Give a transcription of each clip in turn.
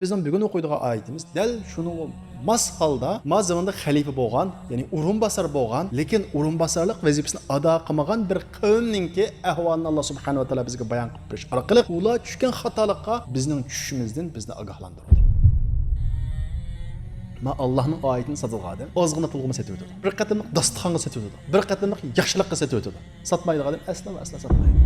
Bizim bugün okuyduğu ayetimiz del şunu mas halda mazamında halife boğan, yani urunbasar boğan, lekin urunbasarlık vazifesini ada qilmagan bir qavmninki ahvolini Alloh subhanahu va taolo bizga bayon qilib berish orqali ular tushgan xatolikqa bizning tushishimizdan bizni ogohlantiradi. Ma Allah'ın ayetini satılgadı. Ozgina pulga satib o'tadi. Bir qatimliq dasturxonga satib o'tadi. Bir qatimliq yaxshilikqa satib o'tadi. Satmaydigan odam asla satmaydi.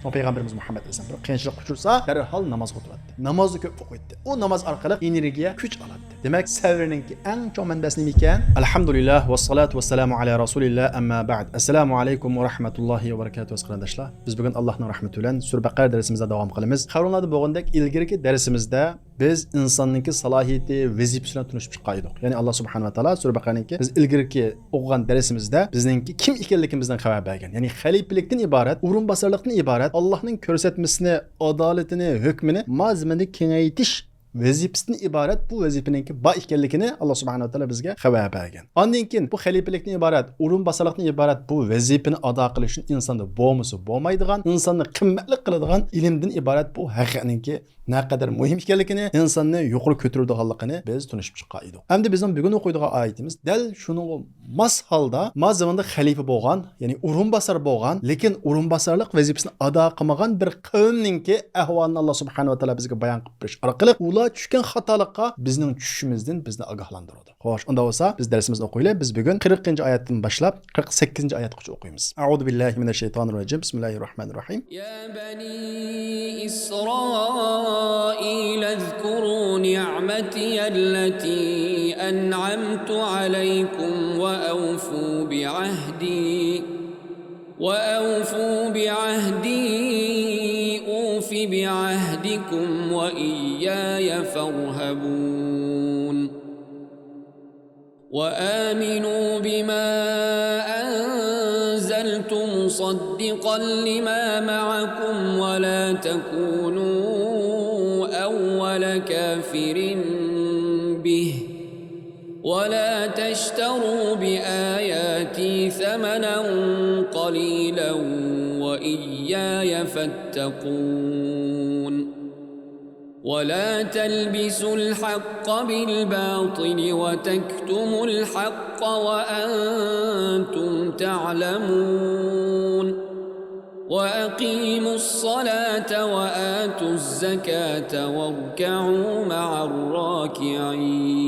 O Peygamberimiz Muhammed Aleyhisselam bir qiyinchilik uchursa derhal namozga o'tiradi. Namozni ko'p o'qiydi. O namoz orqali energiya, kuch oladi. Demak, savrninki eng chong manbasi nima ekan? Alhamdulillah va salatu vassalamu ala rasulillah amma ba'd. Assalomu alaykum va rahmatullohi va barakatuh qarindoshlar. Biz bugun Allohning rahmati bilan Sura Baqara darsimizda davom qilamiz. Xaronlarda bo'lgandek ilgirki darsimizda biz insonninki salohiyati, vazifasini tushunib chiqqan edik. Ya'ni Alloh subhanahu va taolo Sura Baqaraniki biz ilgirki o'qigan darsimizda bizningki kim ekanligimizdan xabar bergan. Ya'ni xalifalikdan iborat, o'rinbosarlikdan iborat Allah'ın ko'rsatmasini, adolatini, hukmini mazmunni kengaytirish vazifasidan iborat bu vazifaninki bor ekanligini Alloh subhanahu va taolo bizga xabar bergan. Ondan keyin bu xalifalikdan iborat, o'rinbosarlikdan iborat bu vazifani ado qilish uchun insonda bo'lmasa bo'lmaydigan, insonni qimmatli qiladigan ilmdan iborat bu haqiqatninki naqadar muhim ekanligini, insonni yuqori ko'taradiganligini biz tunishib chiqqan edik. Hamda bizning bugun o'qiydigan oyatimiz del shuni mas holda mazamında xalifa bo'lgan, ya'ni o'rinbosar bo'lgan, lekin o'rinbosarlik vazifasini ado qilmagan bir qavmninki ahvolini Alloh subhanahu va taolo bizga bayon qilib berish orqali ular tushgan xatolikqa bizning tushishimizdan bizni ogohlantiradi. Xo'sh, unda bo'lsa biz darsimizni o'qiylik. Biz bugun 40-oyatdan boshlab 48-oyatgacha o'qiymiz. A'udhu billahi minash shaytonir rojim. Bismillahirrohmanirrohim. Ya bani İsrail ezkuru ni'mati allati en'amtu alaykum ve awfu bi'ahdi ufi bi'ahdikum ve iyyaya farhabun. وآمنوا بما أنزلت مصدقا لما معكم ولا تكونوا أول كافر به ولا تشتروا بآياتي ثمنا قليلا وإياي فاتقون ولا تلبسوا الحق بالباطل وتكتموا الحق وأنتم تعلمون وأقيموا الصلاة وآتوا الزكاة واركعوا مع الراكعين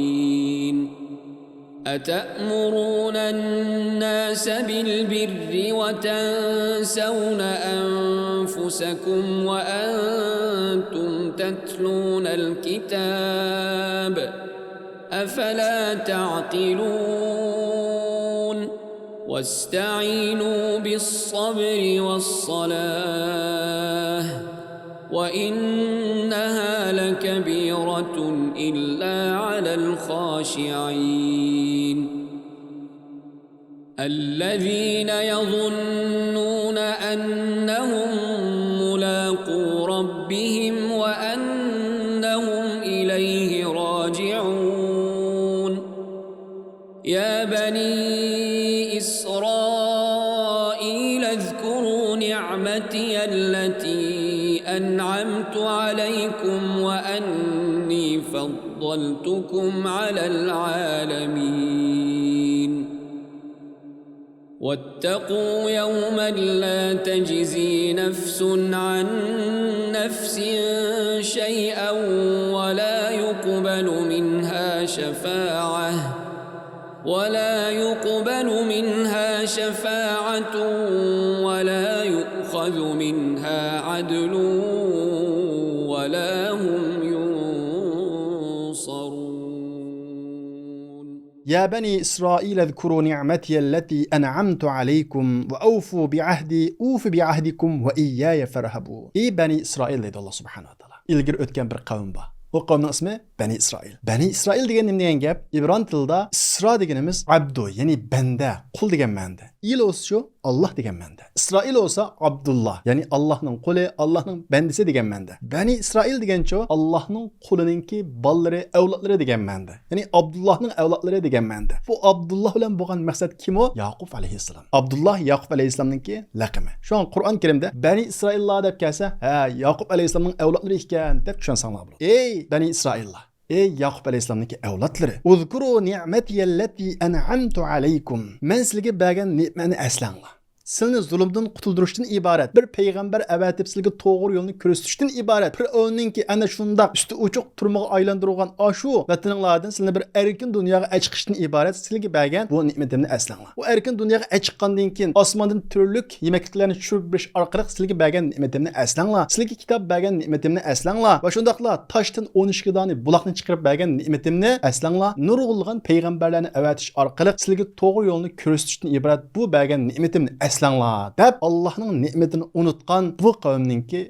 أتأمرون الناس بالبر وتنسون أنفسكم وأنتم تتلون الكتاب أفلا تعقلون واستعينوا بالصبر والصلاة وإنها لكبيرة إلا على الخاشعين الذين يظنون أنهم ملاقو ربهم وأنهم إليه راجعون يا بني إسرائيل اذكروا نعمتي التي أنعمت عليكم وأني فضلتكم على العالمين واتقوا يوما لا تجزي نفس عن نفس شيئا ولا يقبل منها شفاعة ولا يؤخذ منها عدل ولا هم ينصرون يا بني إسرائيل اذكروا نعمتي التي أنعمت عليكم وأوفوا بعهدي أوف بعهدكم وإياي فارهبون. Ey Bani İsrail dedi Allah subhanahu wa taala. İlgir ötken bir kavim var. O kavmin ismi Bani İsrail. Bani İsrail degan nima degan gap? İbron tilida İsra deganimiz abdu, ya'ni banda, qul degan ma'noda. İsrail olsa Allah degan manda. İsrail olsa Abdullah. Yani Allah'ın kulu, Allah'ın bendisi degan manda. Bani İsrail degancha Allah'ın kuluninki balları, evlatları degan manda. Yani Abdullah'ın evlatları degan manda. Bu Abdullah bilan bo'lgan maqsad kim o? Yaqub alayhissalom. Abdullah Yaqub alayhissalomninki laqami. Şu an Kur'an-ı Kerim'de Bani İsraillar deb kelsa, ha Yaqub alayhissalomning evlatları ekan deb tushunsanlar bo'ladi. Ey Bani İsraillar, ey Yaqub alayhissalomning evlatları, uzkuru ni'matiyallati an'amtu alaykum. Men sizlarga bergan ne'matni eslanglar. Sizlarni zulmdan qutuldurishdan iborat bir payg'ambar avatib sizlarga to'g'ri yo'lni ko'rsatishdan iborat. Fir'avnninki ana shundoq usti uchuq turmaga aylantirgan ashu vataninglardan sizlarni bir erkin dunyoga chiqishdan iborat sizlarga bergan bu ne'matimni eslanglar. Bu erkin dunyoga chiqqandan keyin osmondan turlik yemakliklarni tushirib berish orqali sizlarga bergan ne'matimni eslanglar. Sizlarga kitob bergan ne'matimni eslanglar. Va shundaqla toshdan 12 doni buloqni chiqarib bergan ne'matimni eslanglar. Nurg'ulg'an payg'ambarlarni avatish orqali sizlarga to'g'ri yo'lni ko'rsatishdan iborat bu bergan ne'matimni eslanglar deb Allohning ne'matini unutgan bu qavmninki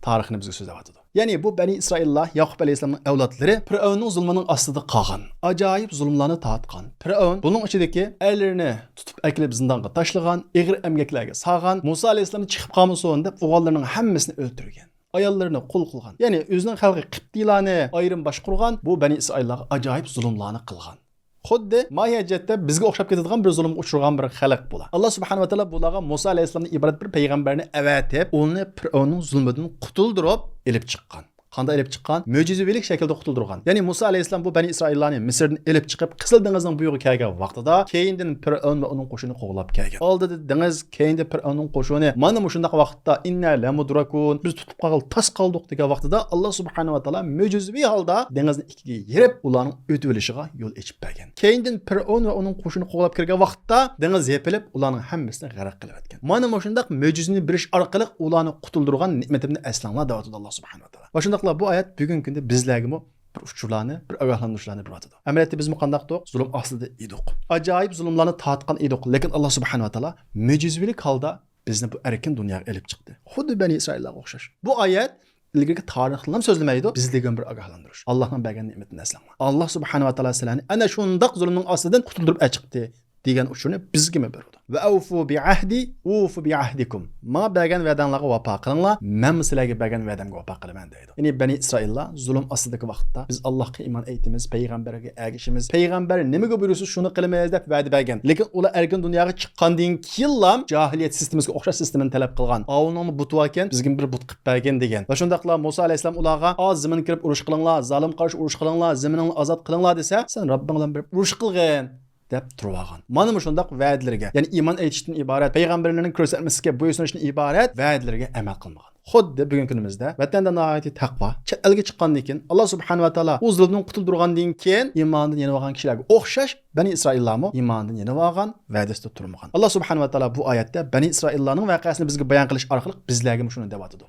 tarixini bizga so'zlayapti. Ya'ni bu Bani İsraillar Yaqub alayhissalomning avlodlari Fir'avnning zulmining ostida qolgan. Ajoyib zulmlarni tortgan. Fir'avn buning ichidagi erlarini tutib akilib zindonga tashlagan, ig'ir emgaklarga solgan, Musa alayhissalomni chiqib qolmasin deb o'g'illarining hammasini o'ldirgan. Ayollarını qul qilgan. Yani o'zining xalqi Qibtiylarni ayrim boshqurgan, bu Bani İsraillarga ajoyib zulmlarni qilgan. Xuddi mohiyatda bizga o'xshab ketadigan bir zulmga uchragan bir xalq bo'lar. Alloh subhanahu va taolo bularga Musa alayhissalomdan iborat bir payg'ambarni avatib, uni Fir'avnning zulmidan qutuldirib elib chiqqan. Qanday elib chiqqan? Mo'jizavilik shaklda qutuldirgan. Ya'ni Musa alayhissalom bu Bani İsraillarni Misrdan elib chiqib, Qizil dengizning bu yo'g'iga kelgan vaqtida keyindan Fir'avn va uning qo'shini qo'g'lab kelgan. Oldida dengiz, keyinda Fir'avnning qo'shini mana shunday vaqtda inna lamudrakun biz tutib qolib tas qoldik degan vaqtida Alloh subhanahu va taolo mo'jizaviy holda dengizni ikkiga yerib, ularning o'tib olishiga yo'l ochib bergan. Keyindan Fir'avn va uning qo'shini qo'g'lab kirgan vaqtda dengiz yepilib, ularning hammasini g'arq qilib o'tgan. Mana shunday mo'jizani berish orqali ularni qutuldirgan ne'matimni eslanglar deyapti Alloh subhanahu va taolo. Va shundaqla bu oyat bugungi kunda bizlarga bir uçurlarni, bir ogohlantirishlarni beradi. Amaliyotda biz qandaqdoq zulm ostida edik. Ajoyib zulmlarni tortgan edik, lekin Alloh subhanahu va taolo mo'jizaviy holda bizni bu erkin dunyoga elib chiqdi. Xuddi Bani İsraillarga o'xshash. Bu oyat ilgirki tarixni ham so'zlamaydi, bizlarga bir ogohlantirish. Allohning bergan ne'matini eslanglar. Alloh subhanahu va taolo sizlarni ana shundoq zulmning ostidan qutuldirib chiqdi degan uchurni bizga berdi. Va awfu bi ahdi, ufu bi ahdikum. Ma bergan va'danglarga vafo qilinglar, men sizlarga bergan va'damga vafo qilaman deydi. Ya'ni Bani İsraillar zulm ostidagi vaqtda biz Allohga iymon aytamiz, payg'ambarga ergishimiz. Payg'ambar nimaga buyursa shuni qilamiz deb va'da bergan. Lekin ular erkin dunyoga chiqqandan keyin jahiliyat sistemiga o'xshash sistemni talab qilgan. Avuningni butu ekan, bizga bir but qilib bergan degan. Va shundaqla Musa alayhisalom ularga "Az zamin kirib urush qilinglar, zolim qarshi urush qilinglar, zaminingni ozod qilinglar" desa, sen Robbing bilan bir urush qilgin deb turvagan. Mana shundoq va'dalarga, ya'ni iymon aytishdan iborat, payg'ambarlarning ko'rsatmasiga bo'ysunishdan iborat va'dalarga amal qilmagan. Xuddi bugungi kunimizda vatanda nihoyatda taqvo, chet elga chiqqandan keyin Alloh subhanahu va taolo o'z zulmdan qutuldirgandan keyin iymondan yana olgan kishilarga o'xshash Bani İsraillarmi iymondan yana olgan va'dasida turmagan. Alloh subhanahu va taolo bu oyatda Bani İsraillarning voqeasini bizga bayon qilish orqali bizlarga shuni deyotdi.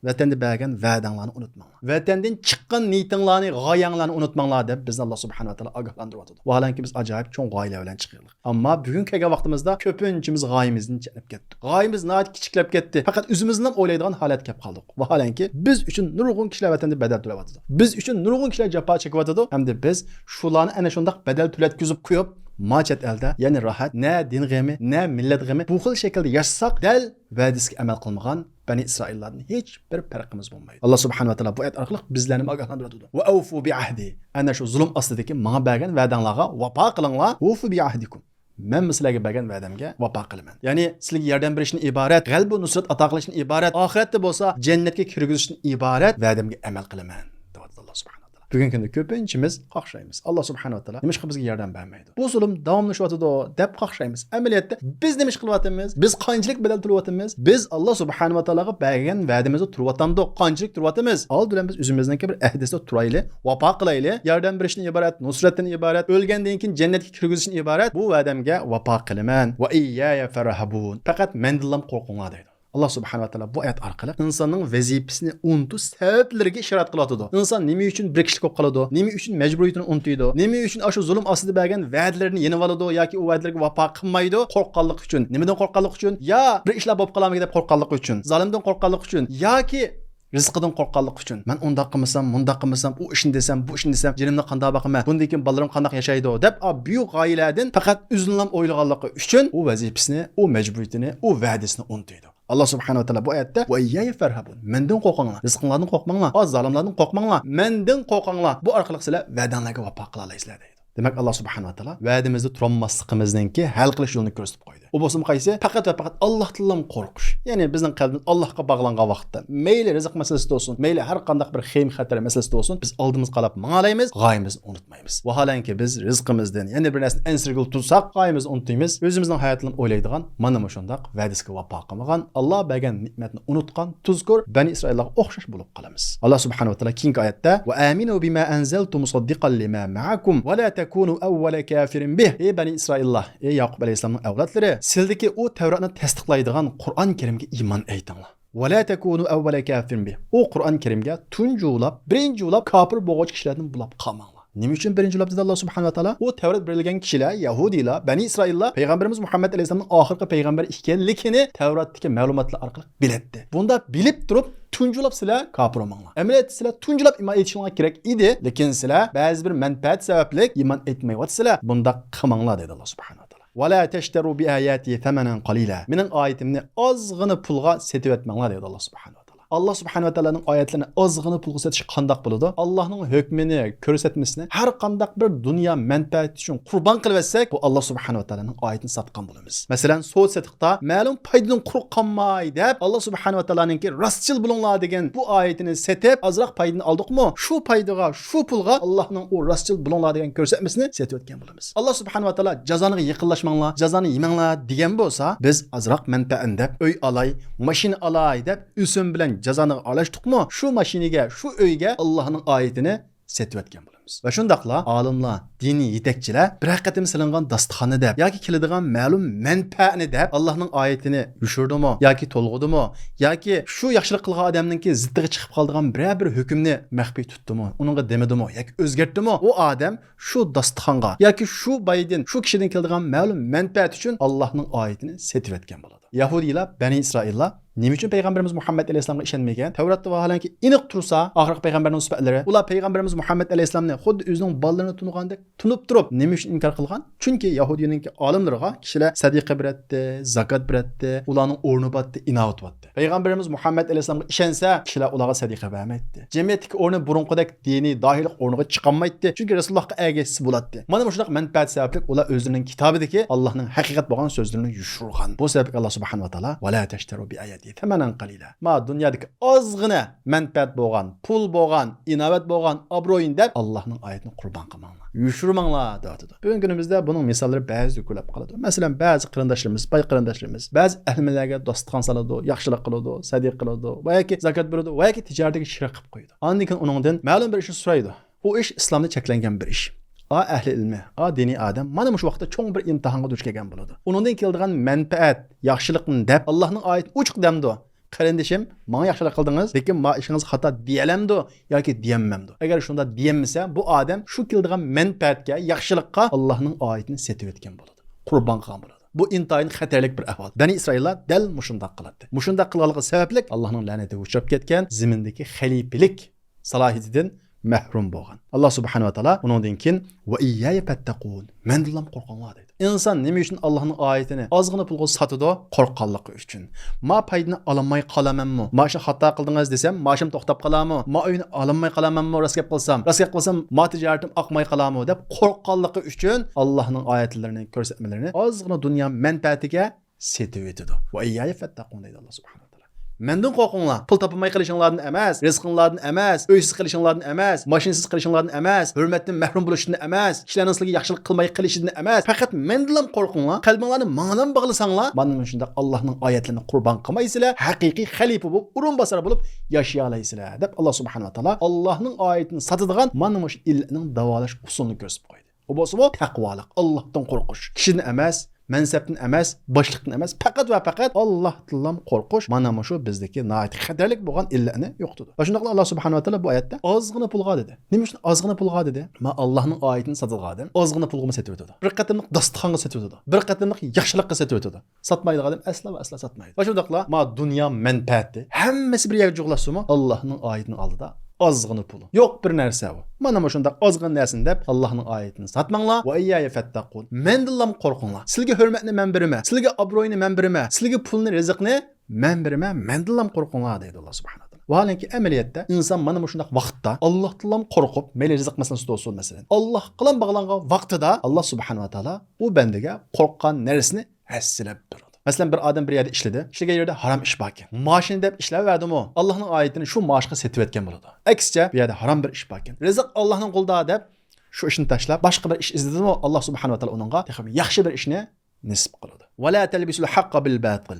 Vatanda bergan va'danglarni unutmanglar. Vatandan chiqqan niyatinglarni, g'oyanglarni unutmanglar deb bizni Alloh subhanahu va taolo ogohlantiryapti. Vaholanki biz ajoyib cho'ng g'oyalar bilan chiqdik. Ammo bugun kelgan vaqtimizda ko'pinchimiz g'oyamizdan chetib ketdik. G'oyamiz nihoyat kichiklab ketdi. Faqat o'zimizni ham o'ylaydigan holatga kelib qoldik. Vaholanki biz uchun nurg'un kishilar vatanda badal to'layapti. Biz uchun nurg'un kishilar jafo chekyapti. Hamda biz shularni ana shunday badal to'latkizib qo'yib Macet elde yani rahat ne din g'ami ne millat g'ami bu xil shaklda yashasak dal va'dasiga amal qilmagan Bani İsraillarning hech bir farqimiz bo'lmaydi. Alloh subhanahu va taolo bu oyat orqali bizlarni ogohlantiradi. Va awfu bi ahdi. Ana shu zulm ostidagi menga bergan va'danglarga vafo qilinglar. Awfu bi ahdikum. Men sizlarga bergan va'damga vafo qilaman. Ya'ni sizlarga yordam berishdan iborat, g'alaba nusrat ato qilishdan iborat, oxiratda bo'lsa jannatga kirgizishdan iborat va'damga amal qilaman. Deydi Alloh subhanahu. Bugungi kunda ko'pinchimiz qo'rqishamiz. Alloh subhanahu va taolo nimishqa bizga yordam bermaydi. Bu zulm davomlashyapti deb qo'rqishamiz. Amaliyotda biz nimish qilyapmiz? Biz qanchalik badal to'layapmiz? Biz Alloh subhanahu va taologa bergan va'damizda turyotamdik, qanchalik turyapmiz? Oldin biz o'zimizdan bir ahdisda turaylik, vafo qilaylik. Yordam berishdan iborat, nusratdan iborat, o'lgandan keyin jannatga kirgizishdan iborat bu va'damga vafo qilaman. Va iyaya farhabun. Faqat mendillam qo'rqinglar deydi. Allah subhanahu wa ta'ala bu ayet orqali insonning vazifasini unutish sabablariga ishorat qiladi. Inson nima uchun bir kishilik bo'lib qoladi? Nima uchun majburiyatini unutadi? Nima uchun shu zulm ostida bergan va'dalarini yenib oladi yoki u va'dalarga vafo qilmaydi? Qo'rqqanlik uchun. Nimadan qo'rqqanlik uchun? Ya bir ishlar bo'lib qolamidi deb qo'rqqanlik uchun. Zolimdan qo'rqqanlik uchun yoki rizqidan qo'rqqanlik uchun men undaq qilmasam, mundaq qilmasam, u ishni desam, bu ishni desam, jirimni qanday boqaman, bundan keyin bolalarim qanday yashaydi deb bu g'oyalardan faqat o'zining o'ylaganligi uchun u vazifasini, u majburiyatini, u va'dasini unutdi. Allah subhanahu wa ta'ala bu oyatda va iyaya farhabun. Mendan qo'rqinglar, rizqinglardan qo'rqmanglar, zolimlardan qo'rqmanglar, mendan qo'rqinglar. Bu orqali sizlar va'danglarga vafo qila olasizlar deydi. Demak Allah subhanahu wa ta'ala va'damizni turolmasligimizningki hal qilish yo'lini ko'rsatib qo'ydi. U bo'lsa qaysi? Faqat va faqat Allohdan qo'rqish. Ya'ni bizning qalbimiz Allohga bog'langan vaqtda, mayli rizq masalasida bo'lsin, mayli har qanday bir xeyim xatar masalasida bo'lsin, biz oldimizga qarab ma'laymiz, g'oyamizni unutmaymiz. Vaholanki biz rizqimizdan, ya'ni bir narsani ensirgil tutsak, g'oyamizni unutmaymiz. O'zimizning hayotini o'ylaydigan, mana shundaq va'dasiga vafo qilmagan, Alloh bergan ne'matni unutgan, tuzkur Bani Isroillarga o'xshash bo'lib qolamiz. Alloh subhanahu wa ta'ala keyingi oyatda va aminu bima anzaltu musaddiqan lima ma'akum va la takunu awwala kafirin bih. Ey Bani Isroillar, ey Yaqub alayhisolamning avlodlari, sizdagi u Tavratni tasdiqlaydigan Qur'on Karimga iymon aytinglar. Va la takunu awwala kafirin bih. O Qur'on Karimga tunjulab, birinjulab kafir bo'lgan kishilardan bulab qolmanglar. Nima uchun birinjilab dedi Alloh subhanahu va taolo? O Tavrat berilgan kishilar, Yahudiylar, Bani Isroillar payg'ambarimiz Muhammad alayhisolamning oxirgi payg'ambar ekanligini Tavratdagi ma'lumotlar orqali biletdi. Bunda bilib turib tunjulab sizlar kafir bo'lmanglar. Amaliyat sizlar tunjulab iymon etishinglar kerak edi, lekin sizlar ba'zi bir manfaat sababli iymon etmayapsizlar. Bunda qilmanglar dedi Alloh subhanahu va taolo. Va la tashtaru bi ayati thamanan qalila. Mening oyatimni ozg'ina pulga setib etmanglar dedi Alloh subhanahu va taolo. Allah subhanahu wa ta'alaning oyatlarini ozg'ina pulga setish qandoq bo'ladi? Allohning hukmini ko'rsatmasini har qanday bir dunyo manfaati uchun qurbon qilib etsak, bu Allah subhanahu wa ta'alaning oyatini satgan bo'lamiz. Masalan, so'z setiqda ma'lum foydadan quruq qolmay deb Allah subhanahu wa ta'alaninki rostchil bo'linglar degan bu oyatini setib, azroq foydani oldikmi? Shu foydaga, shu pulga Allohning u rostchil bo'linglar degan ko'rsatmasini setib o'tgan bo'lamiz. Allah subhanahu wa ta'ala jazoniga yaqinlashmanglar, jazoni yemanglar degan bo'lsa, biz azroq manfaat deb uy olay, mashina olay deb usum bilan jazoni olashdiqmi? Shu mashinaga, shu uyga Allohning oyatini setib o'tgan bo'lamiz. Va shundaqla olimlar, diniy yetakchilar bir haqiqatim silingan dasturxonni deb yoki keladigan ma'lum manfaatni deb Allohning oyatini yushirdimi yoki to'lg'idimi yoki shu yaxshilik qilgan odamningki ziddiga chiqib qoldigan bir hukmni maxfiy tutdimi, uningga demadimi yoki o'zgartdimi, u odam shu dasturxonga yoki shu boydan, shu kishidan keladigan ma'lum manfaat uchun Allohning oyatini setib o'tgan bo'ladi. Yahudiylar, Bani Isroillar nima uchun payg'ambarimiz Muhammad alayhisolamga ishonmagan? Tavratda vaholanki aniq tursa, oxirgi payg'ambarning sifatlari, ular payg'ambarimiz Muhammad alayhisolamni xuddi o'zining bolalarini tunugandek tunib turib, nima uchun inkor qilgan? Chunki Yahudiyaning olimlariga kishilar sadiqa beratdi, zakot beratdi, ularning o'rni batdi, inovat batdi. Payg'ambarimiz Muhammad alayhisolamga ishonsa, kishilar ularga sadiqa bermaydi. Jamiyatdagi o'rni burunqidek diniy, dohiylik o'rniga chiqolmaydi, chunki Rasulullohga agasiz bo'ladi. Mana shunday manfaat sababli ular o'zlarining kitobidagi Allohning haqiqat bo'lgan so'zlarini yushirgan. Bu sababli Alloh subhanahu va taolo va la tashtaru bi ayati thamanan qalila. Ma dunyodagi ozg'ina manfaat bo'lgan, pul bo'lgan, inovat bo'lgan, obro'yin deb Allohning oyatini qurbon qilmanglar. Yushirmanglar dedi. Bugungi kunimizda buning misollari ba'zi ko'plab qoladi. Masalan, ba'zi qarindoshlarimiz, bay qarindoshlarimiz ba'zi ahlilarga dostxon soladi, yaxshilik qiladi, sadiq qiladi, va yoki zakot beradi, va yoki tijoratga shirak qilib qo'yadi. Ondan keyin uningdan ma'lum bir ishni so'raydi. Bu ish islomda cheklangan bir ish. Ahli ilmi, diniy odam mana shu vaqtda cho'ng bir imtihonga duch kelgan bo'ladi. Uningdan keladigan manfaat, yaxshilikni deb Allohning oyati uchiq demdi. Qarindishim, menga yaxshilik qildingiz, lekin ma ishingiz xato diyalamdi yoki diyamamdi. Agar shunda diyamasa, bu odam shu keladigan manfaatga, yaxshilikqa Allohning oyatini setib o'tgan bo'ladi. Qurbon qilgan bo'ladi. Bu intayin xatarlik bir ahvol. Bani Isroillar dal mushundaq qiladi. Mushundaq qilganligi sababli Allohning la'natiga uchrab ketgan, zimindagi xalifalik salohiyatidan mahrum bo'lgan. Alloh subhanahu va taolo uningdan keyin va iyaya fattaqun. Mendan qo'rqinglar dedi. Inson nima uchun Allohning oyatini ozgina pulga sotadi? Qo'rqqanligi uchun. Ma foydani olmay qolamanmi? Ma shu xato qildingiz desam, mashim to'xtab qolarmi? Ma uyni olmay qolamanmi? Rost gap qilsam, ma tijaratim oqmay qolarmi deb qo'rqqanligi uchun Allohning oyatlarini, ko'rsatmalarini ozgina dunyo manfaatiga setib etadi. Va iyaya fattaqun dedi Alloh subhanahu. Mendan qo'rqinglar. Pul topmay qilishinglardan emas, rizqinglardan emas, uysiz qilishinglardan emas, mashinasiz qilishinglardan emas, hurmatdan mahrum bo'lishingdan emas, kishilarning sizga yaxshilik qilmay qilishingdan emas. Faqat mendan qo'rqinglar. Qalbinglarni mendan bog'lasanglar, mana shunda Allohning oyatlarini qurbon qilmaysizlar, haqiqiy xalifa bo'lib, urun bosar bo'lib yashay olasizlar deb Alloh subhanahu va taolo Allohning oyatini sotadigan mana shu ilning davolash usulini ko'rsatib qo'ydi. O bo'lsa bu taqvolik, Allohdan qo'rqish. Kishini emas, mansabdan emas, boshliqdan emas, faqat va faqat Allohdan qo'rqish mana shu bizdagi nihoyat xatarlik bo'lgan illatni yo'qtidi. Va shundaqla Alloh subhanahu va taolo bu oyatda ozgina pulga dedi. Nima uchun ozgina pulga dedi? Men Allohning oyatini sotadigan ozgina pulga sotib o'tadi. Bir qatimliq dasturxonga sotib o'tadi. Bir qatimliq yaxshilikqa sotib o'tadi. Sotmaydigan odam asla va asla sotmaydi. Va shundaqla ma dunyo manfaati hammasi bir yerga jo'g'lashsa-mu Allohning oyatining oldida ozgina pul. Yo'q bir narsa bu. Mana shunda ozgina narsani deb Allohning oyatini sotmanglar va iyya fattaqun. Mendan qo'rqinglar. Sizga hurmatni men beraman. Sizga obro'yni men beraman. Sizga pulni, rizqni men beraman. Mendan qo'rqinglar deydi Alloh subhanahu va taolo. Vaholanki amaliyotda inson mana shunday vaqtda Allohdan qo'rqib, mayli rizq masalasida bo'lsin masalan. Alloh bilan bog'langan vaqtida Alloh subhanahu va taolo u bandaga qo'rqqan narsani hassilab turadi. Masalan bir odam bir yerda ishladi. Ishlagan yerda harom ish bor ekan. Mashina deb ishlayverdimi? Allohning oyatini shu maoshga setib etgan bo'ladi. Aksicha bu yerda harom bir ish bor ekan. Rizq Allohning qo'lida deb shu ishni tashlab boshqa bir ish izladimi? Alloh subhanahu va taolo uningga yaxshi bir ishni nisb qiladi. Va la talbisul haqqo bil batil.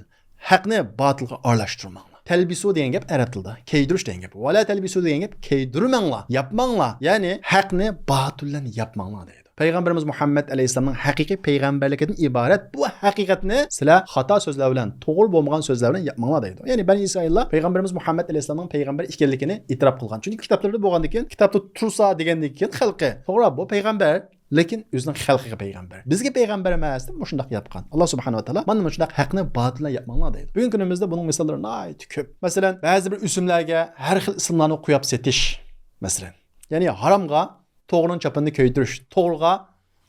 Haqni botilga aralashtirmanglar. Talbisu degan gap arab tilida keydirish degan gap. Va la talbisu degan gap keydirmanglar, yapmanglar. Ya'ni haqni botil bilan yapmanglar deydi. Peygamberimiz Muhammed Aleyhisselam'ın haqiqiy payg'ambarligidan iborat bu haqiqatni sizlar xato so'zlar bilan, to'g'ri bo'lmagan so'zlar bilan yapmanglar deydi. Ya'ni Bani İsraillar Peygamberimiz Muhammed Aleyhisselam'ın payg'ambar ekanligini e'tirof qilgan. Chunki kitoblarda bo'lgandan keyin, kitobda tursa degandan keyin xalqi, to'g'ri bu payg'ambar, lekin o'zining xalqiga payg'ambar. Bizga payg'ambar emas deb shunday yapgan. Alloh subhanahu va taolo mana shunday haqni botil bilan yapmanglar deydi. Bugungi kunimizda buning misollari nihoyat ko'p. Masalan, ba'zi bir ismlarga har xil ismlarni qo'yib setish, masalan. Ya'ni haromga to'g'rining chapini ko'ydirish, to'g'riga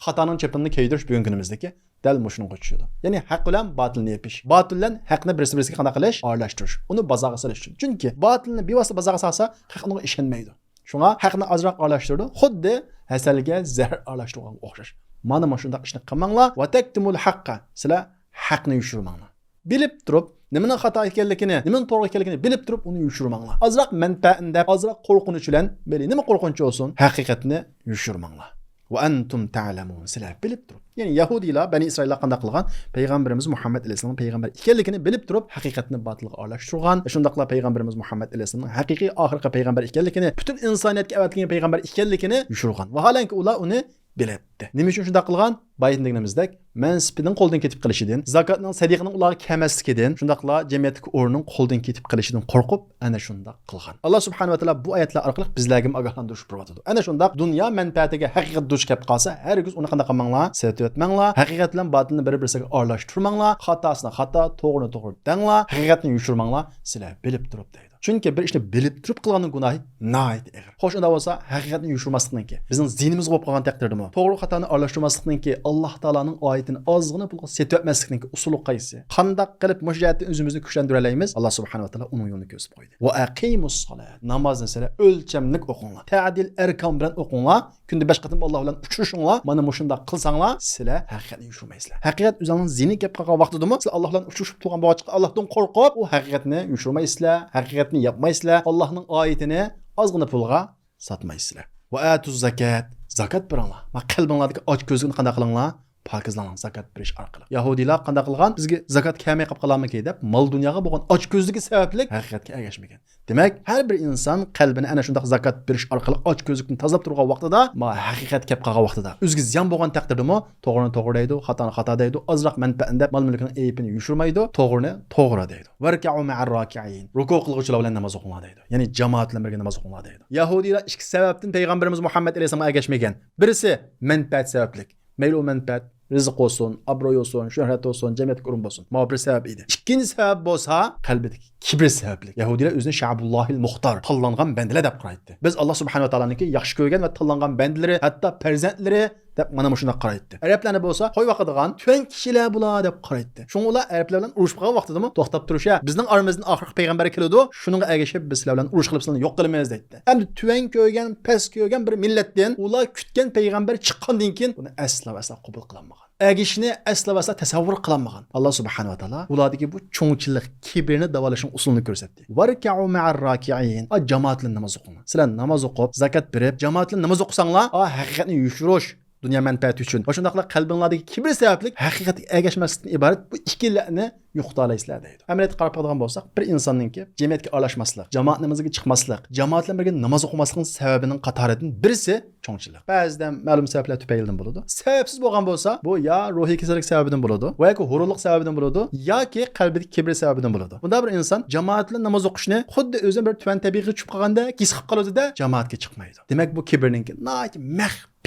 xatoning chapini ko'ydirish bugungi kunimizdagi dal mushuni qo'shishadi. Ya'ni haq bilan botilni yapish, botil bilan haqni birisi-birisiga qanday qilish, aralashtirish, uni bozorga solish uchun. Chunki botilni bevosita bozorga solsa, haq unga ishonmaydi. Shunga haqni azroq aralashtirdi, xuddi hasalga zahar aralashtirganga o'xshash. Mana shunday ishni qilmanglar va taktumul haqqa. Sizlar haqni yushirmanglar. Bilib turib, nimaning xato ekanligini, nimaning to'g'ri ekanligini bilib turib uni yushirmanglar. Azroq manfaatni, azroq qo'rqinch bilan, beli nima qo'rqinch olsun, haqiqatni yushirmanglar. Va antum ta'lamun. Sizlar bilib turib. Ya'ni Yahudilar, Bani İsraillar qanday qilgan? Payg'ambarimiz Muhammad alayhisalom payg'ambar ekanligini bilib turib, haqiqatni botilga aralashtirgan. Shundaqla payg'ambarimiz Muhammad alayhisalom haqiqiy oxirgi payg'ambar ekanligini, butun insoniyatga avatilgan payg'ambar ekanligini yushirgan. Vaholanki ular uni bilibdi. Nima uchun shunday qilgan? Bayindagimizdek, mansibining qo'ldan ketib qilishidan, zakotning, sadiqning ularga kelmasligidan, shundaqla jamiyatdagi o'rnining qo'ldan ketib qilishidan qo'rqib, ana shunday qilgan. Alloh subhanahu va taolo bu oyatlar orqali bizlarga ogohlantirish beradi. Ana shunday dunyo manfaatiga haqiqat duch kelib qolsa, hargiz uni qanday qilmanglar, setib etmanglar, haqiqat bilan botilni bir-birisiga aralashtirmanglar, xatosini xato, to'g'rini to'g'ri denglar, haqiqatni yushirmanglar, sizlar bilib turib deydi. Chunki bir ishni bilib turib qilganning gunohi nihoyat og'ir. Xo'sh, unda bo'lsa, haqiqatni yushirmaslikniki, bizning zinimiz bo'lib qolgan taqdirdami? To'g'ri xatoni aralashtirmaslikniki, Alloh taolaning oyatini ozgina pulga setib etmaslikniki usuli qaysi? Qanday qilib mujohidni o'zimizni kuchlantira olamiz? Alloh subhanahu va taolo uning yo'lini ko'rsatib qo'ydi. Va aqimus solat. Namozni sizlar o'lchamlik o'qinglar. Ta'dil arkon bilan o'qinglar. Kunda 5 qatim Alloh bilan uchrashinglar. Mana shunday qilsanglar, sizlar haqiqatni yushirmaysizlar. Haqiqat o'zingizning zini kelib qolgan vaqtidami, sizlar Alloh bilan uchrashib turgan vaqtda Allohdan qo'rqib, u haqiqatni yushirmaysizlar. Haqiqatni yapmaysizlar. Allohning oyatini ozgina pulga sotmaysizlar. Va atuz zakat. Zakat beringlar. Ma qalbinglardagi och ko'zlikni qanday qilinglar? Pokizlaning zakat berish orqali. Yahudilar qanday qilgan? Bizga zakat kelmay qolib qolamiki deb mol dunyoga bo'lgan och ko'zligi sababli haqiqatga ergashmagan. Demak, har bir inson qalbini ana shunday zakat berish orqali och ko'zlikni tozalab turgan vaqtida, ma haqiqat kelib qolgan vaqtida, o'ziga ziyon bo'lgan taqdirdami, to'g'rini to'g'ri deydi, xatoni xato deydi, azroq manfaatni, mol mulkining aybini yushirmaydi, to'g'rini to'g'ri deydi. Varka'u ma'ar raki'in. Ruku qilguvchilar bilan namoz o'qinglar deydi. Ya'ni jamoat bilan birga namoz o'qinglar deydi. Yahudilar ikki sababdan payg'ambarimiz Muhammad alayhisalomga ergashmagan. Birisi manfaat sabablik. Mayli u manfaat rizq olsun, obro'y olsun, shuhrat olsun, jamiyatga o'rin bo'lsin. Ma bir sabab edi. Ikkinchi sabab bo'lsa, qalbidagi kibr sababli. Yahudilar o'zini Sha'bullohil Muxtar, tanlangan bandalar deb qaraydi. Biz Alloh subhanahu va taoloninki yaxshi ko'rgan va tanlangan bandalari, hatto farzandlari deb mana shunday qaraydi. Arablarni bo'lsa, qo'y vaqadigan tuan kishilar bular deb qaraydi. Shunga ular arablar bilan urush qilgan vaqtidami to'xtab turish, bizning oramizdan oxirgi payg'ambar keladi, shuningga ergashib biz sizlar bilan urush qilib sizlarni yo'q qilamiz deydi. Endi tuan ko'rgan, past ko'rgan bir millatdan ular kutgan payg'ambar chiqqandan keyin buni asla qabul qilmagan. Agishni asla va asla tasavvur qilmagan. Alloh subhanahu va taolo ulardagi bu cho'ngchilik, kibrni davolashning usulini ko'rsatdi. Varka'u ma'ar raki'in. Jamoat bilan namoz o'qing. Sizlar namoz o'qib, zakat berib, jamoat bilan namoz o'qisanglar, haqiqatni yushirish, Dünya menfaati uchun. Va shundaqla qalbinglardagi kibr sababli haqiqatga ergashmaslikdan iborat bu ikkilarni yo'qotaysizlar deydi. Amaliyotga qarab qolgan bo'lsak, bir insonningki jamiyatga aralashmaslik, jamoat namoziga chiqmaslik, jamoat bilan birga namoz o'qimaslikning sababining qatoridan birisi cho'ngchilik. Ba'zida ma'lum sabablar tufaylidan bo'ladi. Sababsiz bo'lgan bo'lsa, bu ya ruhiy kasallik sababidan bo'ladi, va yoki hururlik sababidan bo'ladi, yoki qalbidagi kibr sababidan bo'ladi. Bunda bir inson jamoat bilan namoz o'qishni xuddi o'zining bir tuvan tabiiy tushib qolganda his qilib qoladi-da, jamoatga chiqmaydi. Demak, bu kibrning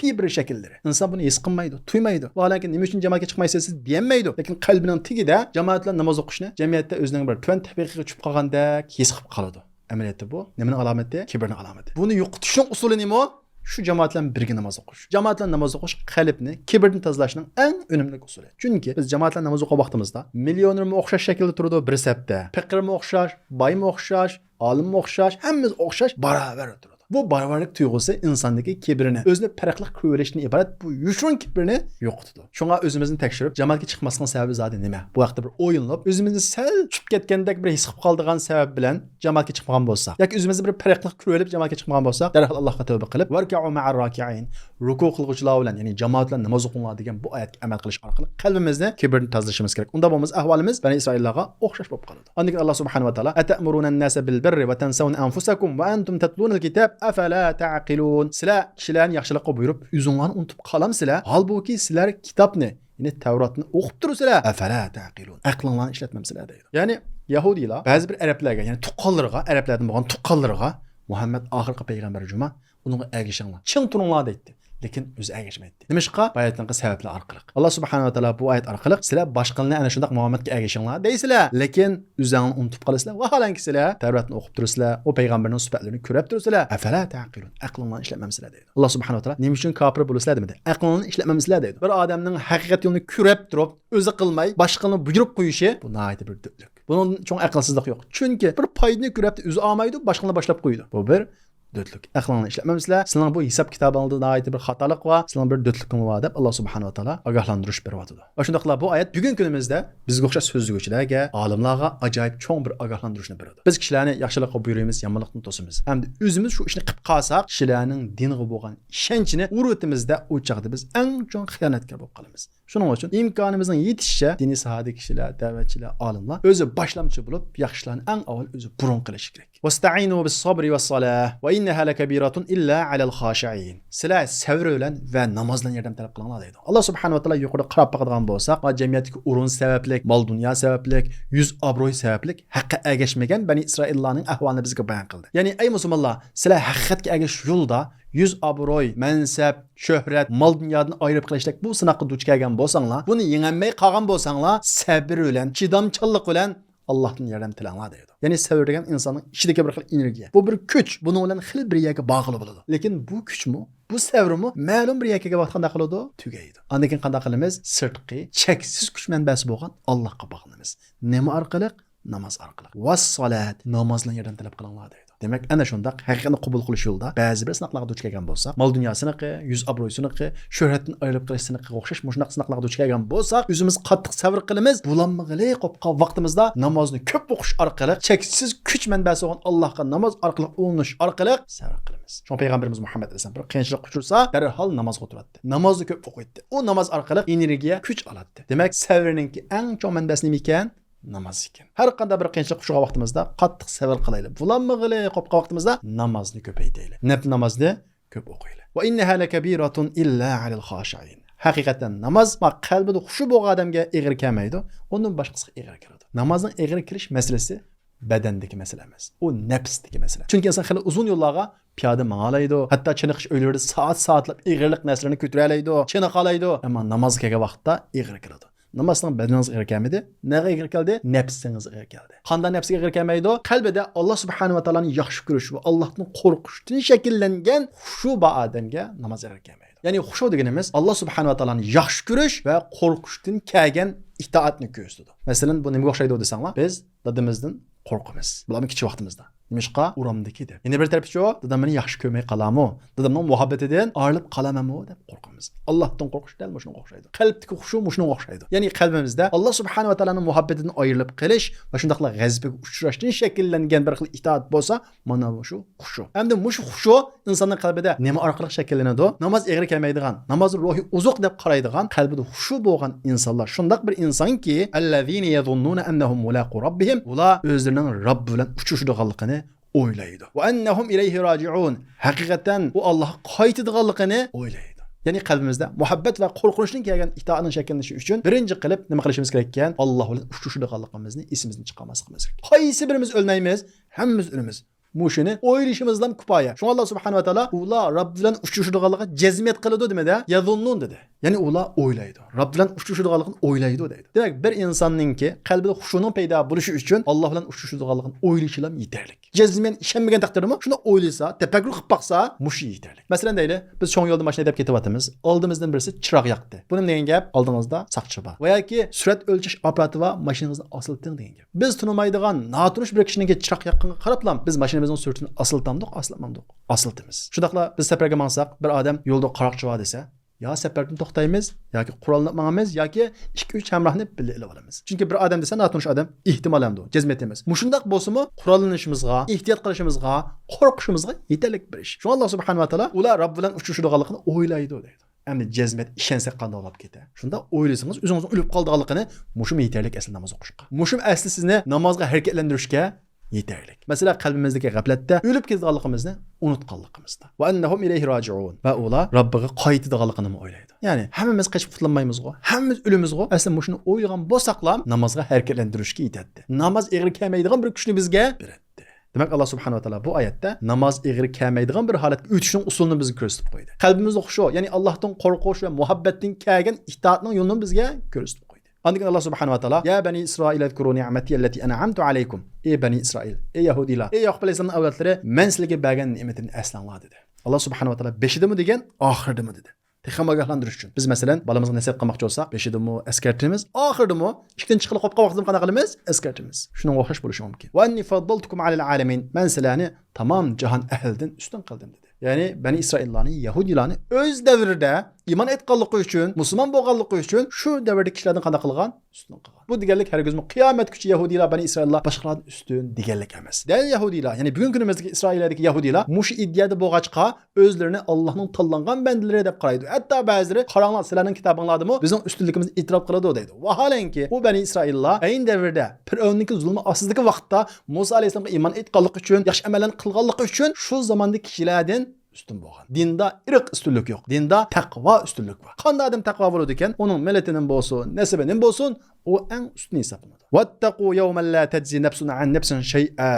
bir şekilleri. İnsan bunu his qilmaydi, tuymaydi. Vaholanki nima uchun jamoatga chiqmaysiz demaydi. Lekin qalbining tigida jamoat bilan namoz o'qishni jamiyatda o'zining bir tuvan tabiiy tushib qolgandek his qilib qoladi. Amaliyotda bu nimaning alomati? Kibrning alomati. Buni yo'qotishning usuli nima? Şu jamoat bilan birga namoz o'qish. Jamoat bilan namoz o'qish qalbni, kibrni tozalashning eng unumli usuli. Chunki biz jamoat bilan namoz o'qigan vaqtimizda millionermi o'xshash shaklda turadi bir sapda. Faqirmi o'xshash, boymi o'xshash, olimmi o'xshash, hammamiz o'xshash baravar turadi. Bu baravarlik tuyg'usi insondagi kibrini, o'zini farqli ko'rishdan iborat bu yushun kibrini yo'qotadi. Shunga o'zimizni tekshirib, jamoatga chiqmaslik sababi zodi nima? Bu vaqtda bir o'yinlab, o'zimizni sal tushib ketgandek bir his qilib qoldigan sabab bilan jamoatga chiqmagan bo'lsak, yoki o'zimizni bir farqli ko'rib jamoatga chiqmagan bo'lsak, darhol Allohga tavba qilib, varka'u ma'ar raki'in, ruku qilguvchilar bilan, ya'ni jamoat bilan namoz o'qinglar degan bu oyatga amal qilish orqali qalbimizni kibrni tozalashimiz kerak. Unda bo'lmasa ahvolimiz Bani Isroillarga o'xshash bo'lib qoladi. Ondan keyin Alloh subhanahu va taolo atamuruna an-nasa bil birri va tansawna anfusakum va antum tatlunal kitab afala ta'qilun. Sizlar kishilarni yaxshilikqa buyurib, o'zinglarni unutib qolamsizlar. Holbuki sizlar kitobni, ya'ni Tavrotni o'qib turibsizlar. Afala ta'qilun. Aqlinglarni ishlatmamsizlar deydi. Ya'ni Yahudiylar ba'zi bir arablarga, ya'ni tuqqanlarga, arablardan bo'lgan tuqqanlarga Muhammad oxirgi payg'ambar juma, uningga ergashinglar. Ching turinglar deydi. Lekin o'zi ergashmaydi. Nimishqa? Bu oyatning sabablar orqali. Alloh subhanahu va taolo bu oyat orqali sizlar boshqalarni ana shunday Muhammadga ergashinglar deysizlar, lekin o'zinglarni unutib qolasizlar. Vaholanki sizlar Tavrotni o'qib turibsizlar, o payg'ambarning sifatlarini ko'rib turibsizlar. Afala taqilun. Aqlinglarni ishlatmamsizlar deydi. Alloh subhanahu va taolo nima uchun kofir bo'lasizlar demadi. Aqlinglarni ishlatmamsizlar deydi. Bir odamning haqiqat yo'lini ko'rib turib, o'zi qilmay, boshqalarni buyurib qo'yishi bu nihoyat bir dudlik. Bunun cho'ng aqlsizlik yo'q. Chunki bir foydani ko'rib o'zi olmaydi, boshqalarni boshlab qo'ydi. Bu bir dötlük. Aqlingni ishlatmamsizlar. Sizlar bu hisob kitobingizda nihoyat bir xatolik va sizlar bir dötlükning bor deb Alloh subhanahu va taolo ogohlantirish beryapti. Va shundaqla bu oyat bugungi kunimizda bizga o'xshash so'zluguvchilarga, olimlarga ajoyib cho'ng bir ogohlantirishni beradi. Biz kishilarni yaxshilikqa buyuramiz, yomonlikni to'samiz. Hamda o'zimiz shu ishni qilib qolsak, kishilarning dinga bo'lgan ishonchini urug'imizda u chaqda biz eng cho'ng xiyonatkor bo'lib qolamiz. Shuning uchun imkonimizning yetishicha diniy sohadagi kishilar, da'vatchilar, olimlar o'zi boshlamchi bo'lib, yaxshilarni eng avval o'zi burun qilishi kerak. Vasta'inu bis-sabri was-salah va innaha lakabiratun illa 'alal khashi'in. Sizlar sabr bilan va namoz bilan yordam talab qilinglar deydi. Alloh subhanahu va taolo yuqorida qarab baqadigan bo'lsak, jamiyatdagi urun sabablik, mol dunyo sabablik, yuz obro'y sabablik haqqa ergashmagan Bani Isroillarning ahvolini bizga bayon qildi. Ya'ni ey musulmonlar, sizlar haqiqatga ergashish yo'lida yüz obro'y, mansab, shuhrat, mol dunyodan ayirib qilishlik bu sinoqqa duch kelgan bo'lsanglar, buni yengolmay qolgan bo'lsanglar, sabr bilan, chidamchanlik bilan Allohdan yordam tilanglar deydi. Ya'ni sabr degan insonning ichidagi bir xil energiya. Bu bir kuch. Buning bilan xil bir yerga bog'liq bo'ladi. Lekin bu kuchmi, bu sabrmi ma'lum bir yerga vaqtda qiladi, tugaydi. Undan keyin qanday qilamiz? Sirtqi, cheksiz kuch manbasi bo'lgan Allohga bog'lanamiz. Nima orqali? Namoz orqali. Was-salat, namozdan yordam talab qilinglar deydi. Demak, ana shunda haqiqatni qabul qilish yo'lida ba'zi bir sinoqlarga duch kelgan bo'lsak, mol dunyosini, yuz obro'sini, shuhratdan ayirib qilishni o'xshash mushunaq sinoqlarga duch kelgan bo'lsak, o'zimiz qattiq sabr qilamiz. Bulanmag'ili qopqa vaqtimizda namozni ko'p o'qish orqali, cheksiz kuch manbasi bo'lgan Allohga namoz orqali ulanish orqali sabr qilamiz. Shu payg'ambarimiz Muhammad alayhisalom bir qiyinchilik uchursa, darhol namozga o'tiradi. Namozni ko'p o'qiydi. U namoz orqali energiya, kuch oladi. Demak, sabrningki eng chong manbasi nima ekan? Namoz ekan. Har qanday bir qiyinchilik quchgan vaqtimizda qattiq sabr qilaylik. Bulanmag'ili qopqa vaqtimizda namozni ko'paytiraylik. Nafl namozni ko'p o'qiylik. Va innaha lakabiratun illa 'alal khashi'in. Haqiqatan namoz qalbida xushu bo'lgan odamga ig'ir kelmaydi, undan boshqasiga ig'ir keladi. Namozning ig'ir kirish masalasi badandagi masala emas. U nafsdagi masala. Chunki inson xili uzun yo'llarga piyoda mang'alaydi, hatto chiniqish o'ylarida soat-soatlab ig'irlik narsalarni ko'taralaydi, chiniqalaydi, ammo namoz kelgan vaqtda ig'ir keladi. Namazdan bedeningiz ig'ir kelmadi. Nega ig'ir keldi? Nafsingiz ig'ir keldi. Qanday nafsiga ig'ir kelmaydi? Qalbida Alloh subhanahu va taoloni yaxshi ko'rish va Allohdan qo'rqishdan shakllangan xushu ba odamga namoz ig'ir kelmaydi. Ya'ni xushu deganimiz Alloh subhanahu va taoloni yaxshi ko'rish va qo'rqishdan kelgan itoatni ko'rsatadi. Masalan, bu nimaga o'xshaydi desanglar, biz dadimizdan qo'rqamiz. Bularning kichik vaqtimizda. Nimishqa uramdiki deb. Yana bir tarafı şu, dadam meni yaxshi ko'rmay qolamo, dadamning muhabbatidan ayrilib qolamanmi deb qo'rqamiz. Allohdan qo'rqish dal shunga o'xshaydi. Qalbdagi xushu shunga o'xshaydi. Ya'ni qalbimizda Alloh subhanahu va taolaning muhabbatidan ayrilib qolish va shundaqla g'azabga uchrashdan shakllangan bir xil itoat bo'lsa, mana bu shu xushu. Hamda mushu xushu insonning qalbida nima orqali shakllanadi? Namoz egri kelmaydigan, namoz ruhi uzuq deb qaraydigan, qalbida xushu bo'lgan insonlar shundaq bir insonki, allazina yazunnuna annahum mulaqu robbihim, ular o'zlarining Robb bilan uchrashadiganligini o'ylaydi. Va annahum ilayhi raji'un. Haqiqatan u Allohga qaytadiganligini o'ylaydi. Ya'ni qalbimizda muhabbat va qo'rqinchdan kelgan itoatning shakllanishi uchun birinchi qilib nima qilishimiz kerak ekan? Alloh bilan uchrashadiganligimizni esimizdan chiqarmasligimiz kerak. Qaysi birimiz o'lmaymiz, hammamiz o'lamiz. Mushuni o'ylashimizdan kifoya. Shunga Alloh subhanahu va taolo ular Robb bilan uchrashadiganligiga jazmiyat qiladi demadi, yazunnun dedi. Ya'ni ular o'ylaydi. Robb bilan uchrashadiganligini o'ylaydi deydi. Demak, bir insonningki qalbida xushuning paydo bo'lishi uchun Alloh bilan uchrashadiganligini o'ylashi ham yetarli. Jazmiyat ishonmagan taqdirda shuni o'ylasa, tafakkur qilib baqsa, mushi yetarli. Masalan deyli, biz cho'ng yo'lda mashina haydab ketyapmiz. Oldimizdan birisi chiroq yoqdi. Buni degan gap, oldingizda saqchi bor. Va yoki surat o'lchash apparati va mashinangizni osilting degan gap. Biz tunumaydigan, notunish bir kishining chiroq yoqqaniga qarablam, biz mashinamizning suratini osiltamdiq, oslatmamdiq. Osiltimiz. Shundaqla biz safarga mangsak, bir odam yo'lda qaroqchi bor desa, ya safardan to'xtaymiz yoki qurolni mangamiz yoki 2-3 hamrohni birga olib olamiz. Chunki bir odam desa, notunish odam ehtimol hamdi, jazmiyat emas. Mushundaq bo'lsa-mu, qurollanishimizga, ehtiyot qilishimizga, qo'rqishimizga yetarli bir ish. Shu Alloh subhanahu va taolo ular Robb bilan uchrashadiganligini o'ylaydi deydi. Endi jazmiyat ishonsa qanday bo'lib ketadi. Shunda o'ylaysangiz, o'zingizni o'lib qoldiganligini mushum yetarli asl namoz o'qishga. Mushum asli sizni namozga harakatlantirishga yetarli. Masalan, qalbimizdagi g'aflatda o'lib ketganligimizni unutganligimizda. Va annahum ilayhi raji'un. Va ular Robbiga qaytadiganligini o'ylaydi. Ya'ni hammamiz qochib qutulmaymiz-ku, hammamiz o'lamiz-ku. Aslida shuni o'ylagan bo'lsaqlam, namozga harakatlantirishga yetadi. Namoz egri kelmaydigan bir kuchni bizga beradi. Demak, Alloh subhanahu va taolo bu oyatda namoz egri kelmaydigan bir holatga o'tishning usulini bizga ko'rsatib qo'ydi. Qalbimizda xushu, ya'ni Allohdan qo'rqish va muhabbatdan kelgan itoatning yo'lini bizga ko'rsatib qo'ydi. Ondan Allah subhanahu wa ta'ala, ya bani İsrail ezkuru ni'mati allati an'amtu alaykum. Ey bani İsrail, ey Yahudilar, ey Yaqub alayhisolamning avlodlari, men sizlarga bergan ne'matimni eslanglar dedi. Allah subhanahu wa ta'ala beshidimi degan, oxirdimi dedi. Texam ogohlantirish uchun. Biz masalan, balamizga nasib qilmoqchi bo'lsak, beshidimi eskartimiz, oxirdimi, ishdan chiqib qolib vaqtida qanaqa qilamiz? Eskartimiz. Shunga o'xshash bo'lishi mumkin. Va anni faddaltukum alal alamin. Men sizlarni tamom jahon ahlidan ustun qildim dedi. Ya'ni Bani İsraillarni, Yahudilarni o'z davrida iymon etganligi uchun, musulmon bo'lganligi uchun shu davrdagi kishilardan qanday qilgan? Ustun qilgan. Bu deganlik hargizmi qiyomat kuchi Yahudilar, Bani İsraillar boshqalardan ustun deganlik emas. Dal Yahudilar, ya'ni bugungi kunimizdagi Isroildagi Yahudilar mush iddiada bo'lg'achqa o'zlarini Allohning tanlangan bandalari deb qaraydi. Hatto ba'zilari qaranglar, sizlarning kitobinglardami bizning ustunligimizni e'tirof qiladi deydi. Vaholanki u Bani İsraillar ayni davrda Fir'avnning zulmi ostidagi vaqtda Musa alayhisolamga iymon etganligi uchun, yaxshi amallarni qilganligi uchun shu zamondagi kishilardan üstün bo'lgan. Dinda irq ustunlik yo'q. Dinda taqvo ustunlik bor. Qanday odam taqvo bo'ladi ekan, uning millatining bo'lsin, nasabining bo'lsin, u eng ustun hisoblanadi. Wattaqu yawman la tajzi nafsun an nafsin shay'a.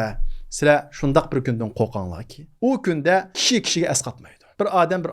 Sizlar shundaq bir kundan qo'rqinglarki, u kunda kishi kishiga asqatmaydi. Bir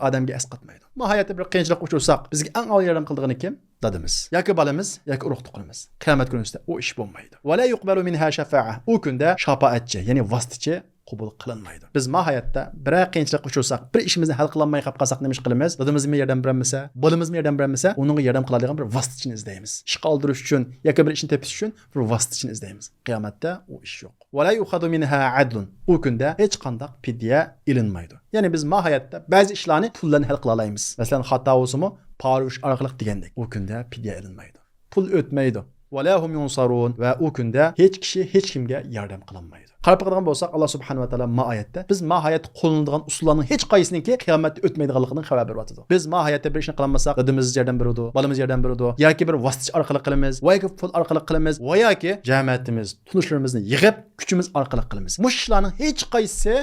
odamga asqatmaydi. Nihoyatda bir qiyinchilik uchursak, bizga eng avval yordam qildigani kim? Dadimiz, yoki balamiz, yoki urug' tuqqanimiz. Qiyomat kunida u ish bo'lmaydi. Va la yuqbalu minha shafa'a. U kunda shafaatchi, ya'ni vositachi qabul qilinmaydi. Biz hayotda bir qiyinchilik uchursak, bir ishimizni hal qilolmay qolsak nima ish qilamiz? Dadimizmi yordam bermasa, bolamizmi yordam bermasa, uningga yordam qiladigan bir vositachini izlaymiz. Ish qoldirish uchun yoki bir ishni tepish uchun bir vositachini izlaymiz. Qiyomatda u ish yo'q. Va la yukhadu minha adlun. U kunda hech qanday fidya ilinmaydi. Ya'ni biz hayotda ba'zi ishlarni pul bilan hal qila olamiz. Masalan, xato bo'lsa-mu, parish orqali degandek. U kunda fidya ilinmaydi. Pul o'tmaydi. Va la hum yunsarun. Va u kunda hech kishi hech kimga yordam qilinmaydi. Qarab qargan bo'lsak, Alloh subhanahu va taolo oyatda biz hayotda qo'llanadigan usullarning hech qaysininki qiyomatda o'tmaydiganligidan xabar beryapti. Biz hayotda bir ishni qilmasak, dadimiz yordam beradi, balamiz yordam beradi, yoki bir vositachi orqali qilamiz, yoki pul orqali qilamiz, yoki jamiyatimiz, tunishlarimizni yig'ib, kuchimiz orqali qilamiz. Bu ishlarning hech qaysi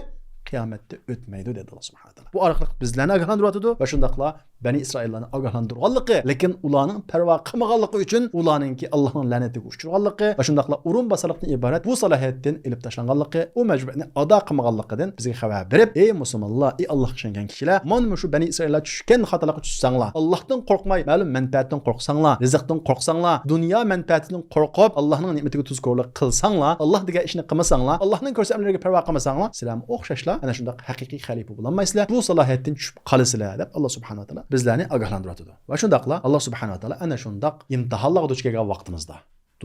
qiyomatda o'tmaydi dedi Alloh subhanahu va taolo. Bu orqali bizlarni ogohlantiryapti va shundaqla Bani İsraillarni ogohlantirganligi, lekin ularning parvo qilmaganligi uchun ularningki Allohning la'natiga uchraganligi va shundaqla urun basalikdan iborat bu salohiyatdan ilib tashlanganligi, u majburiyatni ado qilmaganligidan bizga xabar berib, ey musulmonlar, ey Allohga ishongan kishilar, mana shu Bani İsraillar tushgan xatolarga tushsanglar, Allohdan qo'rqmay, ma'lum manfaatdan qo'rqsanglar, rizqdan qo'rqsanglar, dunyo manfaatidan qo'rqib, Allohning ne'matiga tuzkorlik qilsanglar, Alloh degan ishni qilmasanglar, Allohning ko'rsatmalariga parvo qilmasanglar, sizlar o'xshashlar ana shunday haqiqiy xalifa bo'lolmaysizlar. Bu salohiyatdan tushib qolasizlar deb Alloh subhanahu va taolo bizlarni ogohlantiradi. Va shundaqla Alloh subhanahu va taolo ana shundaq imtihonlarga duch kelgan vaqtimizda,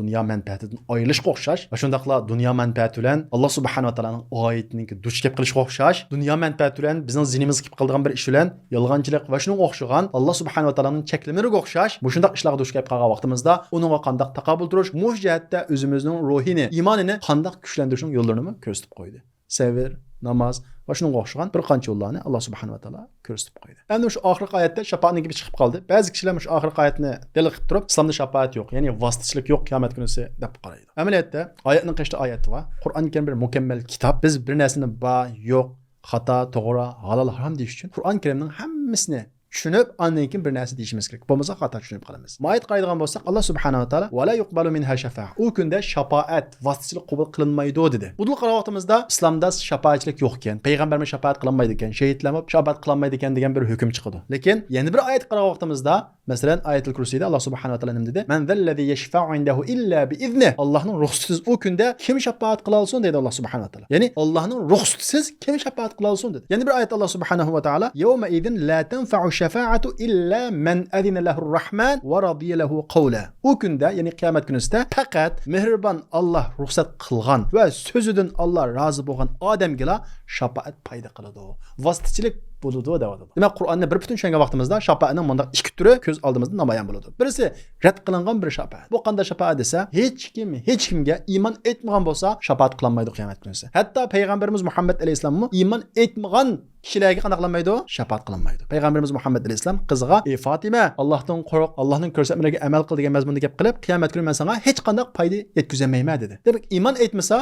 dunyo manfaatidan ayrilishga o'xshash va shundaqla dunyo manfaati bilan Alloh subhanahu va taoloning oyatininki duch kelib qilishga o'xshash, dunyo manfaati bilan bizning zinimiz qilib qilgan bir ish bilan yolg'onchilik va shunga o'xshagan Alloh subhanahu va taoloning cheklimlariga o'xshash bu shundaq ishlarga duch kelib qolgan vaqtimizda uningga qanday taqobil turish, bu jihatda o'zimizning ruhini, iymonini qanday kuchlantirishning yo'llarini ko'rsatib qo'ydi. Sabr, namoz va shunga o'xshagan bir qancha yo'llarni Alloh subhanahu va taolo ko'rsatib qo'ydi. Endi shu oxirgi oyatda shafaatning gibi chiqib qoldi. Ba'zi kishilar shu oxirgi oyatni dalil qilib turib, islomda shafaat yo'q, ya'ni vositachilik yo'q qiyomat kunisi deb qaraydi. Amaliyotda oyatning qancha oyati bor? Qur'on Karim bir mukammal kitob. Biz bir narsani bor, yo'q, xato, to'g'ri, halol, harom deyish uchun Qur'on Karimning hammasini tushunib, ondan keyin bir narsa deyishimiz kerak. Bo'lmasa xato tushunib qolamiz. Moyit qaraydigan bo'lsak, Alloh subhanahu va taolo va la yuqbalu minha shafa'a. U kunda shafaat vositachilik qabul qilinmaydi dedi. Bu qara vaqtimizda islomda shafaatchilik yo'q ekan, payg'ambarlar shafaat qilinmaydi ekan, shahidlar shafaat qilinmaydi ekan degan bir hukm chiqdi. Lekin yana bir oyat qara vaqtimizda, masalan, Ayatul Kursiyda Alloh subhanahu va taolo nima dedi? Man zallazi yashfa'u indahu illa bi izni. Allohning ruxsatisiz u kunda kim shafaat qila olsin dedi Alloh subhanahu va taolo. Ya'ni Allohning ruxsatisiz kim shafaat qila olsin dedi. Yana bir oyat Alloh subhanahu va taolo yawma idin la tanfa'u shafa'atu illa man adina lahu ar-rahman wa radiya lahu qawla. U kunda, ya'ni qiyomat kunida faqat mehribon Alloh ruxsat qilgan va so'zidan Alloh rozi bo'lgan odamga shafaat foyda qiladi. Vositachilik bo'ladi deydi. Demak, Qur'onni bir butun tushungan vaqtimizda shafaatning bunday ikki turi ko'z oldimizda namoyon bo'ladi. Birisi rad qilingan bir shafaat. Bu qanday shafaat desa, hech kimga iymon etmagan bo'lsa shafaat qilinmaydi qiyomat kunida. Hatto payg'ambarimiz Muhammad alayhisalommi iymon etmagan kishilarga qanday qilinmaydi? Shafaat qilinmaydi. Payg'ambarimiz Muhammad alayhisalom qizga: "Ey Fatima, Allohdan qo'rq, Allohning ko'rsatmalariga amal qil" degan mazmunda gap qilib, qiyomat kuni men senga hech qanday foyda yetkazmayman dedi. Demak, iymon etmasa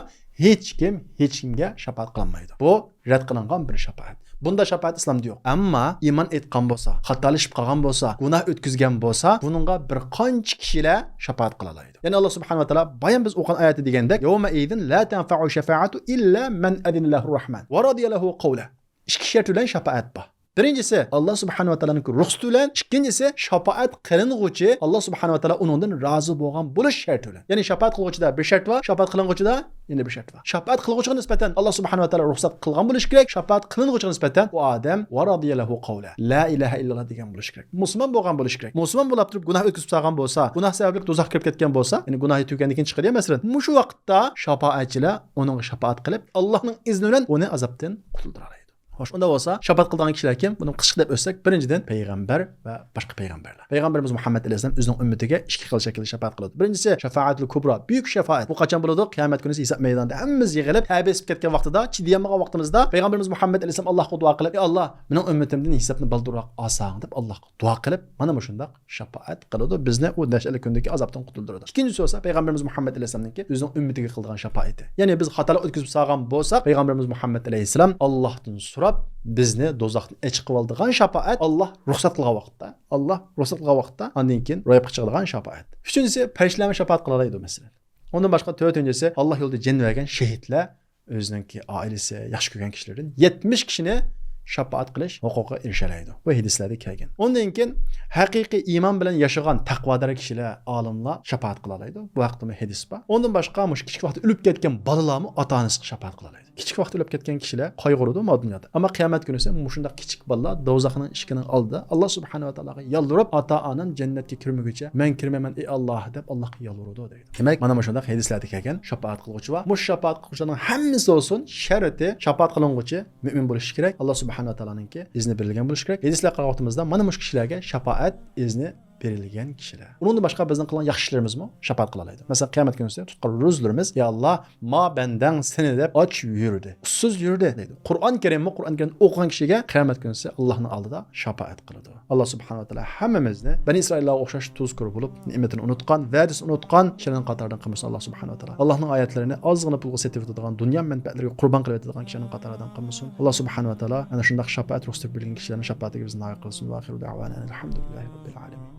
hech kimga shafaat qilinmaydi. Bu rad qilingan bir shafaat. Bunda shafaat islomda yo'q. Ammo iymon etgan bo'lsa, xatolashib qolgan bo'lsa, gunoh o'tkazgan bo'lsa, buningga bir qancha kishilar shafaat qila oladi. Ya'ni Alloh subhanahu va taolo bayon biz o'qigan oyatda degandek, "Yawma idin la tanfa'u shafa'atu illa man adina lahu ar-rahman wa radiya lahu qawla." Ikki shart bilan shafaat bor. Birinchisi Alloh subhanahu va taoloning ruxsati bilan, ikkinchisi shafaat qilinguvchi Alloh subhanahu va taolo uningdan rozi bo'lgan bo'lish sharti bilan. Ya'ni shafaat qiluvchida bir shart bor, shafaat qilinguvchida yana bir shart bor. Shafaat qiluvchiga nisbatan Alloh subhanahu va taolo ruxsat qilgan bo'lish kerak, shafaat qilinguvchiga nisbatan u odam va radiyalahu qawla, la ilaha illalloh degan bo'lish kerak. Musulmon bo'lgan bo'lish kerak. Musulmon bo'lib turib gunoh o'tkazib turgan bo'lsa, gunoh sababli do'zaxga kirib ketgan bo'lsa, ya'ni gunohi tugandan keyin chiqadi masalan. Shu vaqtda shafaatchilar uning shafaat qilib, Allohning izni bilan uni azobdan qutuldiradi. Xo'sh, unda bo'lsa, shafaat qilgan kishilar kim? Buni qisqa deb o'tsak, birinchidan payg'ambar va boshqa payg'ambarlar. Payg'ambarimiz Muhammad alayhisalom o'zining ummatiga ikki xil shaklda shafaat qiladi. Birinchisi shafaatul kubro, buyuk shafaat. Bu qachon bo'ladi? Qiyomat kuni hisob maydonida hammamiz yig'ilib, habisib ketgan vaqtida, chidayolmagan vaqtimizda payg'ambarimiz Muhammad alayhisalom Allohga duo qilib, "Ey Alloh, mening ummatimdan hisobni balduroq olsang" deb Allohga duo qilib, mana bu shundoq shafaat qiladi. Bizni u dahshatli kundagi azobdan qutuldiradi. Ikkinchisi bo'lsa, payg'ambarimiz Muhammad alayhisalomningki o'zining ummatiga qilgan shafaati. Ya'ni biz xatolar o'tkazib solgan bo'lsak, payg'ambarimiz Muhammad alayhisalom Allohdan so'rab bizni do'zaxdan chiqib oldigan shafaat Alloh ruxsat qilgan vaqtda, ondan keyin ro'yobga chiqadigan shafaat. Uchinchisi farishtalar shafaat qila oladi masalan. Ondan boshqa to'rtinchisi Alloh yo'lida jon bergan shahidlar o'zining oilasi, yaxshi ko'rgan kishilardan 70 kishini shafaat qilish huquqiga erishadi. Bu hadislarda kelgan. Ondan keyin haqiqiy iymon bilan yashagan taqvodor kishilar, olimlar shafaat qila oladi. Bu haqda hadis bor. Ondan boshqa kichik vaqtda o'lib ketgan bolalarni ota-onasiga shafaat qila oladi. Kichik vaqtda o'lib ketgan kishilar qayg'uradi bu dunyoda. Ammo qiyomat kuni esa shunday kichik bolalar do'zaxning ishining oldida Alloh subhanahu va taologa yalvarib, ota-onam jannatga kirmaguncha men kirmayman ey Alloh deb Allohga yalvaradi deydi. Demak, mana shunday hadislarda kelgan shafaat qiluvchi va bu shafaat qiluvchining hammasi olsun sharti shafaat qilinguvchi mu'min bo'lishi kerak. Alloh subhanahu va taoloning izni berilgan bo'lishi kerak. Hadislar qarag'imizda mana shu kishilarga shafaat izni berilgan kishilar. Undan boshqa bizning qilgan yaxshi ishlarimizmi shafaat qila oladi. Masalan, qiyomat kunida tutqan ro'zlarimiz, "Ya Alloh, ma bandan seni deb och yurdi, ussiz yurdi" deydi. Qur'on Karim o'qigan kishiga qiyomat kunida Allohning oldida shafaat qiladi. Alloh subhanahu va taolo hammamizni Bani Isroillarga o'xshash tuzkur bo'lib, ne'matini unutgan, va'dasini unutgan kishilarning qatoridan qilmasin Alloh subhanahu va taolo. Allohning oyatlarini ozgina pulga setib o'tadigan, dunyo manfaatlariga qurbon qilib o'tadigan kishilarning qatoridan qilmasin. Alloh subhanahu va taolo ana shunday shafaat ruxsat berilgan kishilarning shafaatiga bizni nail qilsin. Va axiru da'vana alhamdulillahi robbil alamin.